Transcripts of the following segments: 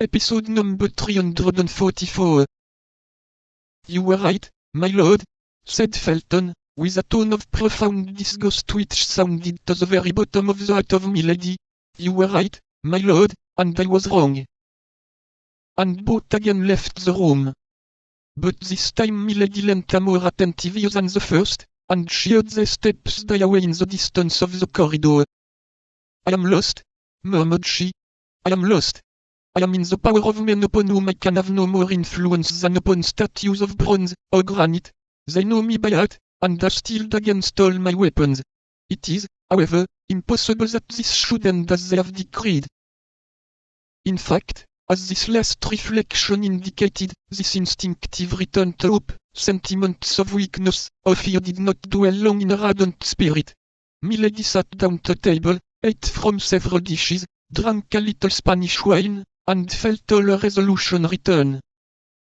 Episode number 344. You were right, my lord, said Felton, with a tone of profound disgust which sounded to the very bottom of the heart of milady. You were right, my lord, and I was wrong. And both again left the room. But this time milady lent a more attentive ear than the first, and she heard their steps die away in the distance of the corridor. I am lost, murmured she. I am lost. I am in the power of men upon whom I can have no more influence than upon statues of bronze or granite. They know me by heart, and have steeled against all my weapons. It is, however, impossible that this should end as they have decreed. In fact, as this last reflection indicated, this instinctive return to hope, sentiments of weakness or fear did not dwell long in her ardent spirit. Milady sat down to table, ate from several dishes, drank a little Spanish wine, and felt all her resolution return.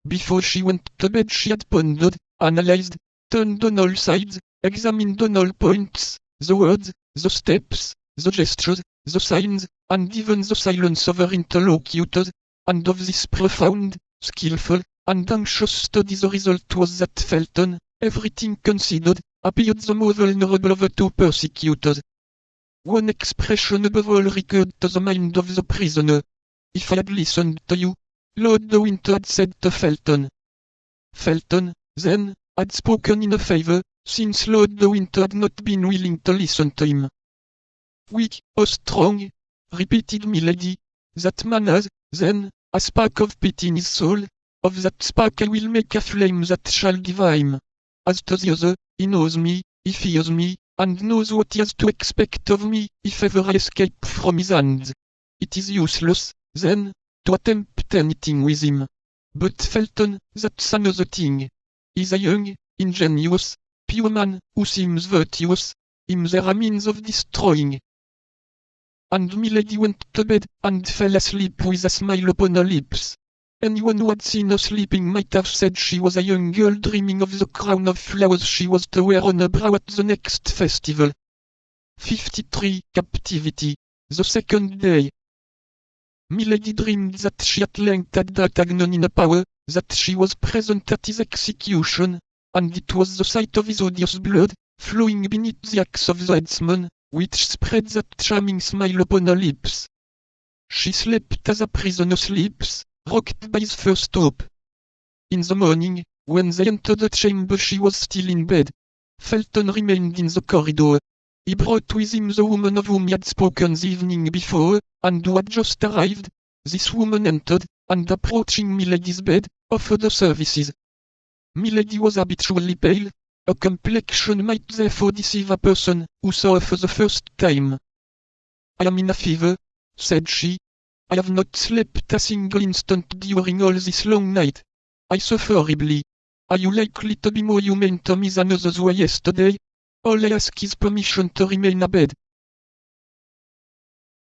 Before she went to bed she had pondered, analyzed, turned on all sides, examined on all points, the words, the steps, the gestures, the signs, and even the silence of her interlocutors, and of this profound, skillful, and anxious study the result was that Felton, everything considered, appeared the more vulnerable of the two persecutors. One expression above all recurred to the mind of the prisoner. If I had listened to you, Lord de Winter had said to Felton. Felton, then, had spoken in a favor, since Lord de Winter had not been willing to listen to him. Weak or strong, repeated milady, that man has, then, a spark of pity in his soul. Of that spark I will make a flame that shall devour him. As to the other, he knows me, he fears me, and knows what he has to expect of me, if ever I escape from his hands. It is useless, then, to attempt anything with him. But Felton, that's another thing. He's a young, ingenious, pure man, who seems virtuous. Him there are means of destroying. And milady went to bed, and fell asleep with a smile upon her lips. Anyone who had seen her sleeping might have said she was a young girl dreaming of the crown of flowers she was to wear on her brow at the next festival. 53. Captivity. The second day. Milady dreamed that she at length had D'Artagnan in her power, that she was present at his execution, and it was the sight of his odious blood, flowing beneath the axe of the headsman, which spread that charming smile upon her lips. She slept as a prisoner sleeps, rocked by his first hope. In the morning, when they entered the chamber she was still in bed. Felton remained in the corridor. He brought with him the woman of whom he had spoken the evening before, and who had just arrived. This woman entered, and approaching Milady's bed, offered her services. Milady was habitually pale. Her complexion might therefore deceive a person who saw her for the first time. I am in a fever, said she. I have not slept a single instant during all this long night. I suffer horribly. Are you likely to be more humane to me than others were yesterday? All I ask is permission to remain abed.